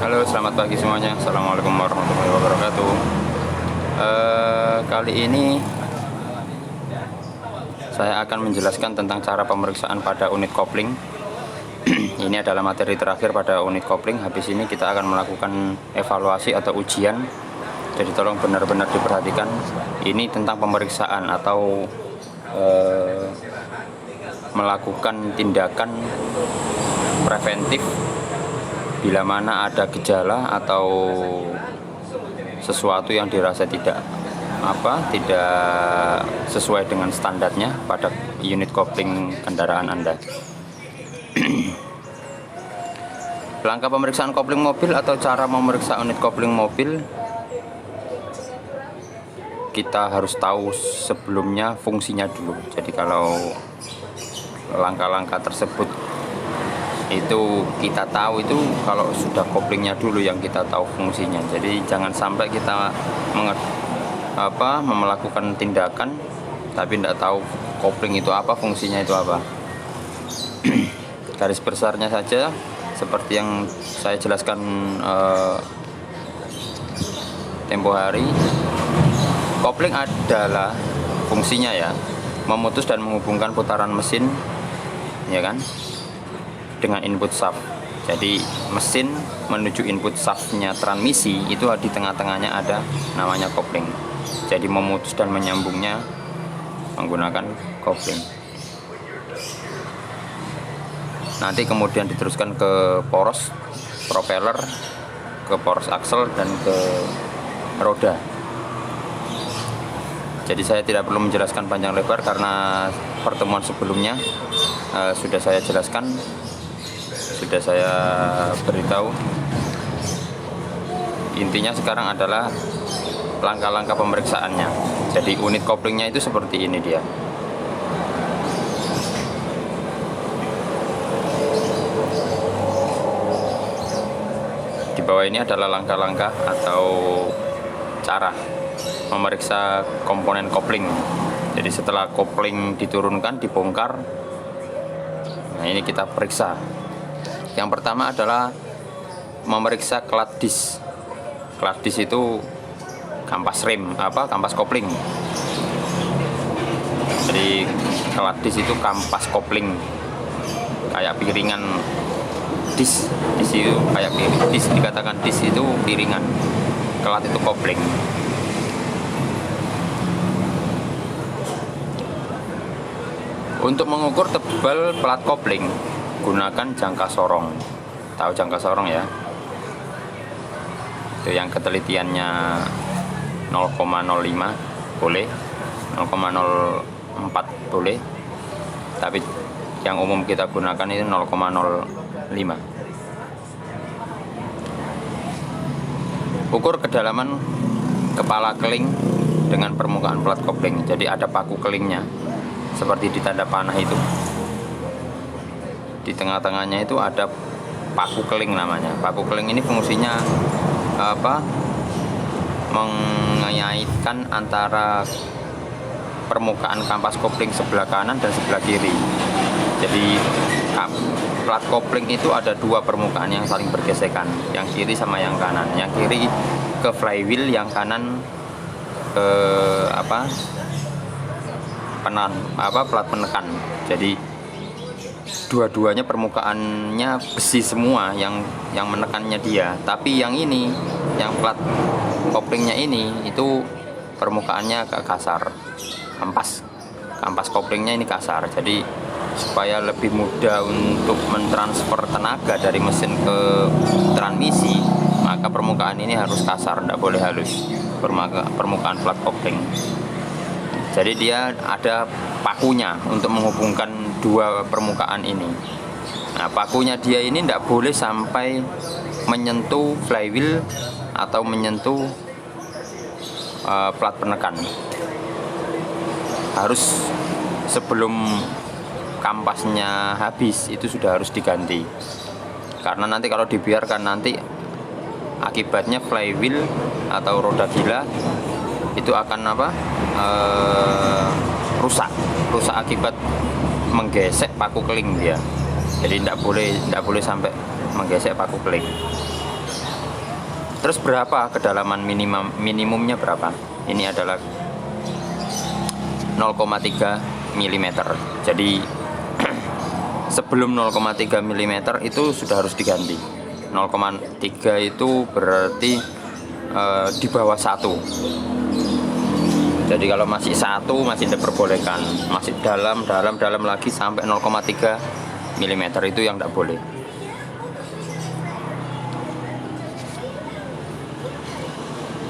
Halo, selamat pagi semuanya. Assalamualaikum warahmatullahi wabarakatuh. Kali ini saya akan menjelaskan tentang cara pemeriksaan pada unit kopling. Ini adalah materi terakhir pada unit kopling. Habis ini kita akan melakukan evaluasi atau ujian. Jadi tolong benar-benar diperhatikan. Ini tentang pemeriksaan atau melakukan tindakan preventif bila mana ada gejala atau sesuatu yang dirasa tidak sesuai dengan standarnya pada unit kopling kendaraan Anda. Langkah pemeriksaan kopling mobil atau cara memeriksa unit kopling mobil, kita harus tahu sebelumnya fungsinya dulu. Jadi kalau langkah-langkah tersebut itu kita tahu itu kalau sudah koplingnya dulu yang kita tahu fungsinya. Jadi jangan sampai kita melakukan tindakan tapi tidak tahu kopling itu apa, fungsinya itu apa. Garis besarnya saja seperti yang saya jelaskan tempo hari. Kopling adalah fungsinya ya memutus dan menghubungkan putaran mesin, ya kan, dengan input shaft. Jadi mesin menuju input shaftnya transmisi itu di tengah-tengahnya ada namanya kopling. Jadi memutus dan menyambungnya menggunakan kopling. Nanti kemudian diteruskan ke poros propeller, ke poros aksel, dan ke roda. Jadi saya tidak perlu menjelaskan panjang lebar karena pertemuan sebelumnya sudah saya jelaskan, sudah saya beritahu. Intinya sekarang adalah langkah-langkah pemeriksaannya. Jadi unit koplingnya itu seperti ini dia. Di bawah ini adalah langkah-langkah atau cara memeriksa komponen kopling. Jadi setelah kopling diturunkan, dibongkar, nah ini kita periksa. Yang pertama adalah memeriksa klat dis. Klat dis itu kampas rem, kampas kopling. Jadi klat dis itu kampas kopling, kayak piringan dis itu kayak piring. Dis dikatakan dis itu piringan, klat itu kopling. Untuk mengukur tebal plat kopling, gunakan jangka sorong. Tahu jangka sorong ya? Itu yang ketelitiannya 0,05 boleh, 0,04 boleh. Tapi yang umum kita gunakan itu 0,05. Ukur kedalaman kepala keling dengan permukaan plat kopling. Jadi ada paku kelingnya, seperti di tanda panah itu. Di tengah-tengahnya itu ada paku keling namanya. Paku keling ini fungsinya mengaitkan antara permukaan kampas kopling sebelah kanan dan sebelah kiri. Jadi plat kopling itu ada dua permukaan yang saling bergesekan, yang kiri sama yang kanan. Yang kiri ke flywheel, yang kanan ke plat penekan. Jadi dua-duanya permukaannya besi semua yang menekannya dia. Tapi yang ini, yang plat koplingnya ini itu permukaannya agak kasar. Kampas koplingnya ini kasar. Jadi supaya lebih mudah untuk mentransfer tenaga dari mesin ke transmisi, maka permukaan ini harus kasar, tidak boleh halus. Permukaan plat kopling. Jadi dia ada pakunya untuk menghubungkan dua permukaan ini. Nah, pakunya dia ini tidak boleh sampai menyentuh flywheel atau menyentuh plat penekan. Harus sebelum kampasnya habis itu sudah harus diganti. Karena nanti kalau dibiarkan, nanti akibatnya flywheel atau roda gila itu akan rusak akibat menggesek paku keling dia. Jadi tidak boleh sampai menggesek paku keling. Terus berapa kedalaman minimumnya berapa? Ini adalah 0,3 mm. Jadi sebelum 0,3 mm itu sudah harus diganti. 0,3 itu berarti di bawah 1. Jadi kalau masih 1 masih diperbolehkan. Masih dalam lagi sampai 0,3 mm itu yang tidak boleh.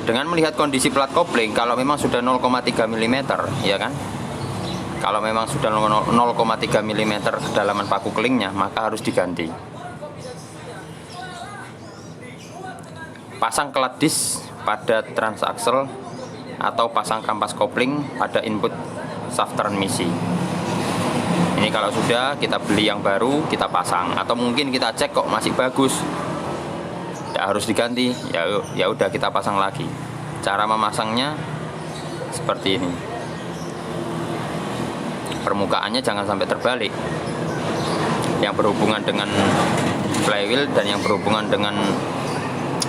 Dengan melihat kondisi plat kopling, kalau memang sudah 0,3 mm, ya kan? Kalau memang sudah 0,3 mm kedalaman paku kelingnya, maka harus diganti. Pasang klat disk pada transaksel atau pasang kampas kopling pada input shaft transmisi. Ini kalau sudah kita beli yang baru, kita pasang, atau mungkin kita cek kok masih bagus, tidak harus diganti, ya udah kita pasang lagi. Cara memasangnya seperti ini. Permukaannya jangan sampai terbalik. Yang berhubungan dengan flywheel dan yang berhubungan dengan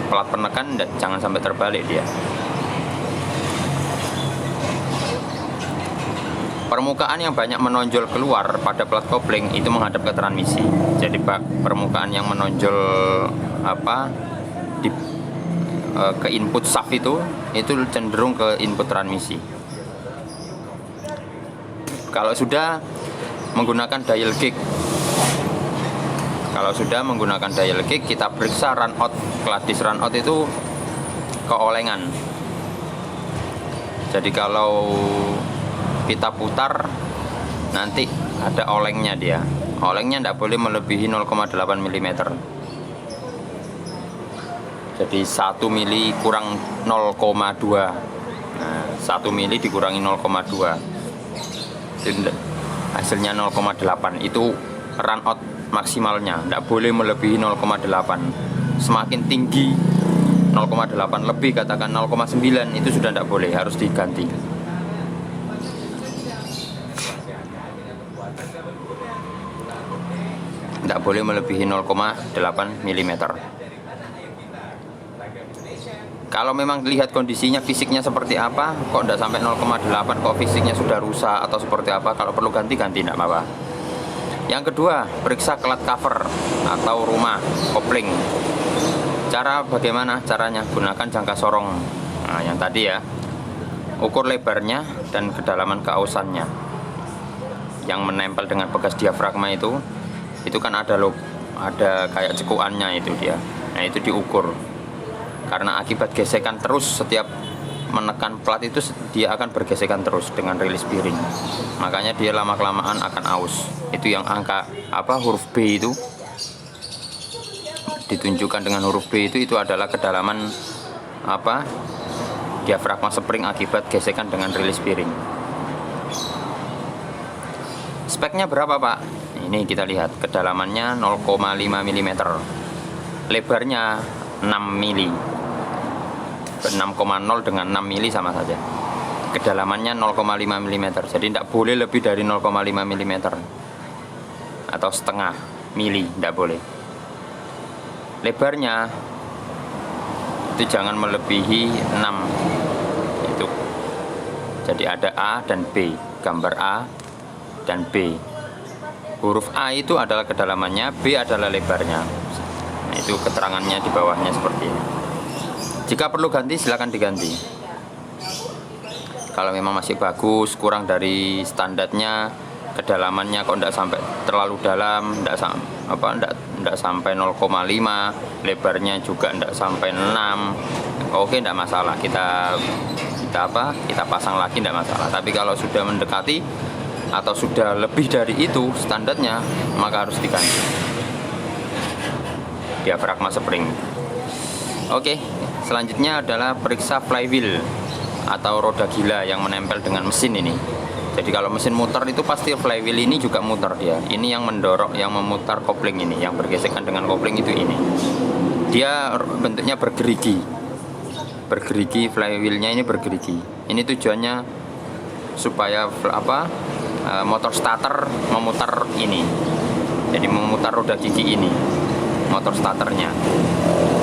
plat penekan jangan sampai terbalik dia. Permukaan yang banyak menonjol keluar pada plat kopling itu menghadap ke transmisi. Jadi permukaan yang menonjol ke input shaft itu cenderung ke input transmisi. Kalau sudah menggunakan dial gauge, kita periksa run out. Klat disk run out itu keolengan. Jadi kalau kita putar nanti ada olengnya dia. Olengnya tidak boleh melebihi 0,8 mm. Jadi 1 mili kurang 0,2. Nah, 1 mili dikurangi 0,2. Hasilnya 0,8. Itu run out maksimalnya. Tidak boleh melebihi 0,8. Semakin tinggi 0,8 lebih, katakan 0,9, itu sudah tidak boleh, harus diganti. Tidak boleh melebihi 0,8 mm. Kalau memang lihat kondisinya fisiknya seperti apa, kok tidak sampai 0,8, kok fisiknya sudah rusak atau seperti apa, kalau perlu ganti tidak apa-apa. Yang kedua, periksa klat cover atau rumah kopling. Cara bagaimana caranya? Gunakan jangka sorong. Nah, yang tadi ya, ukur lebarnya dan kedalaman keausannya. Yang menempel dengan bekas diafragma itu kan ada kayak cekuannya itu dia. Nah, itu diukur. Karena akibat gesekan terus, setiap menekan plat itu dia akan bergesekan terus dengan rilis bearing. Makanya dia lama-kelamaan akan aus. Itu yang angka huruf B itu ditunjukkan dengan huruf B itu adalah kedalaman diafragma spring akibat gesekan dengan rilis bearing. Speknya berapa, Pak? Ini kita lihat kedalamannya 0,5 mm, lebarnya 6 mili. 6,0 dengan 6 mili sama saja. Kedalamannya 0,5 mm. Jadi tidak boleh lebih dari 0,5 mm atau setengah mili, tidak boleh. Lebarnya itu jangan melebihi 6. Itu. Jadi ada A dan B, gambar A dan B. Huruf A itu adalah kedalamannya, B adalah lebarnya. Nah, itu keterangannya di bawahnya seperti ini. Jika perlu ganti, silakan diganti. Kalau memang masih bagus, kurang dari standarnya, kedalamannya kok tidak sampai terlalu dalam, tidak sampai 0,5, lebarnya juga tidak sampai 6. Oke, tidak masalah. Kita pasang lagi, tidak masalah. Tapi kalau sudah mendekati atau sudah lebih dari itu standarnya, maka harus diganti diafragma spring. Oke, selanjutnya adalah periksa flywheel atau roda gila yang menempel dengan mesin ini. Jadi kalau mesin muter itu pasti flywheel ini juga muter dia. Ini yang mendorong, yang memutar kopling ini, yang bergesekan dengan kopling itu ini. Dia bentuknya bergerigi. Flywheelnya ini bergerigi. Ini tujuannya supaya motor starter memutar ini. Jadi memutar roda gigi ini. motor starternya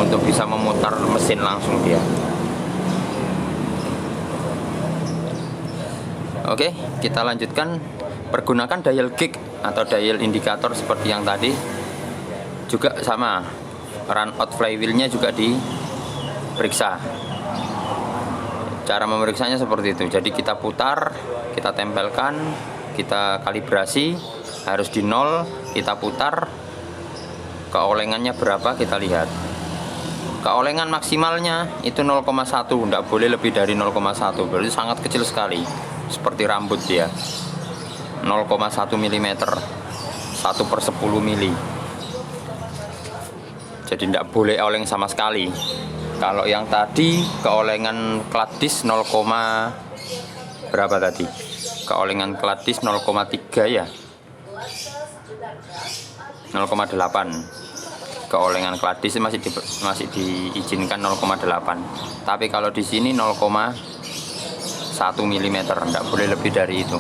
untuk bisa memutar mesin langsung dia. Oke, kita lanjutkan. Pergunakan dial gauge atau dial indikator seperti yang tadi. Juga sama, run out flywheelnya juga diperiksa. Cara memeriksanya seperti itu. Jadi kita putar, kita tempelkan, kita kalibrasi, harus di 0, kita putar, keolengannya berapa kita lihat. Keolengan maksimalnya itu 0,1, tidak boleh lebih dari 0,1, berarti sangat kecil sekali, seperti rambut dia. 0,1 mm, 1/10 mili. Jadi tidak boleh oleng sama sekali. Kalau yang tadi keolengan plat disk 0, berapa tadi? Keolengan plat disk 0,3 ya. 0,8. Keolengan plat disk masih diizinkan 0,8. Tapi kalau di sini 0,1 mm, tidak boleh lebih dari itu.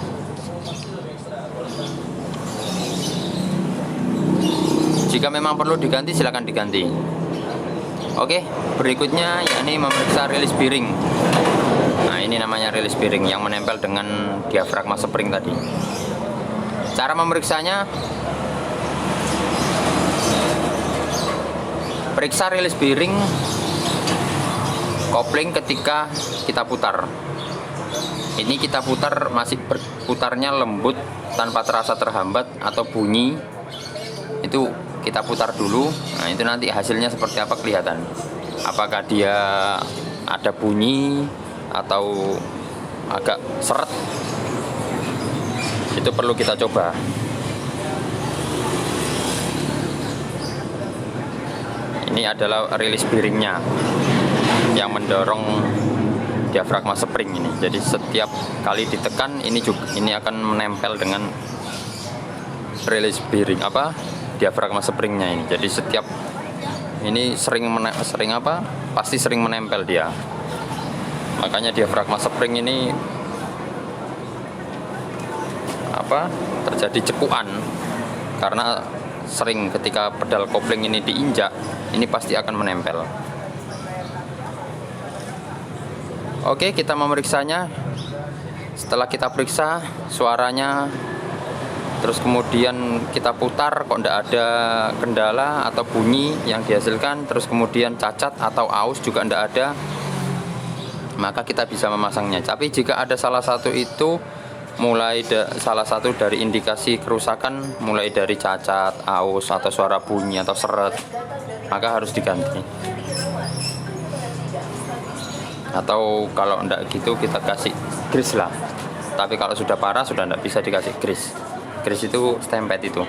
Jika memang perlu diganti, silakan diganti. Oke, berikutnya yakni memeriksa rilis bearing. Nah, ini namanya rilis bearing yang menempel dengan diafragma spring tadi. Cara memeriksanya, periksa rilis bearing kopling ketika kita putar. Ini kita putar masih putarnya lembut tanpa terasa terhambat atau bunyi. Itu kita putar dulu. Nah, itu nanti hasilnya seperti apa kelihatan. Apakah dia ada bunyi atau agak seret, itu perlu kita coba. Ini adalah rilis bearingnya yang mendorong diafragma spring ini. Jadi setiap kali ditekan ini akan menempel dengan rilis bearing diafragma springnya ini. Jadi setiap ini pasti sering menempel dia. Makanya diafragma spring ini terjadi cekuan karena sering ketika pedal kopling ini diinjak, ini pasti akan menempel. Oke, kita memeriksanya. Setelah kita periksa suaranya, terus kemudian kita putar kok tidak ada kendala atau bunyi yang dihasilkan, terus kemudian cacat atau aus juga tidak ada, maka kita bisa memasangnya. Tapi jika ada salah satu dari indikasi kerusakan, mulai dari cacat, aus, atau suara bunyi atau seret, maka harus diganti. Atau kalau tidak gitu kita kasih grease lah. Tapi kalau sudah parah sudah tidak bisa dikasih grease. Grease itu stempet itu.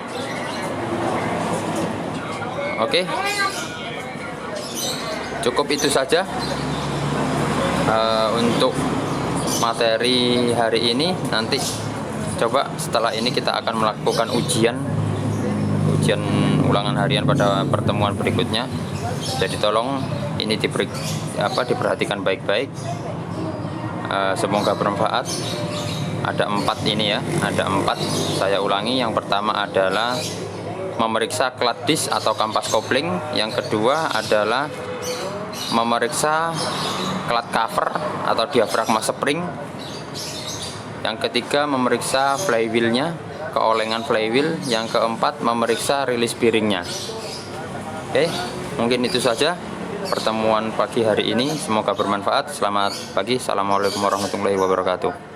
Oke, cukup itu saja untuk materi hari ini. Nanti coba setelah ini kita akan melakukan ujian ulangan harian pada pertemuan berikutnya. Jadi tolong ini diperhatikan baik-baik. Semoga bermanfaat. Ada 4 ini ya, ada 4. Saya ulangi, yang pertama adalah memeriksa plat disk atau kampas kopling. Yang kedua adalah memeriksa plat cover atau diafragma spring. Yang ketiga memeriksa flywheelnya, keolengan flywheel. Yang keempat memeriksa rilis bearingnya. Oke, mungkin itu saja pertemuan pagi hari ini. Semoga bermanfaat. Selamat pagi. Assalamualaikum warahmatullahi wabarakatuh.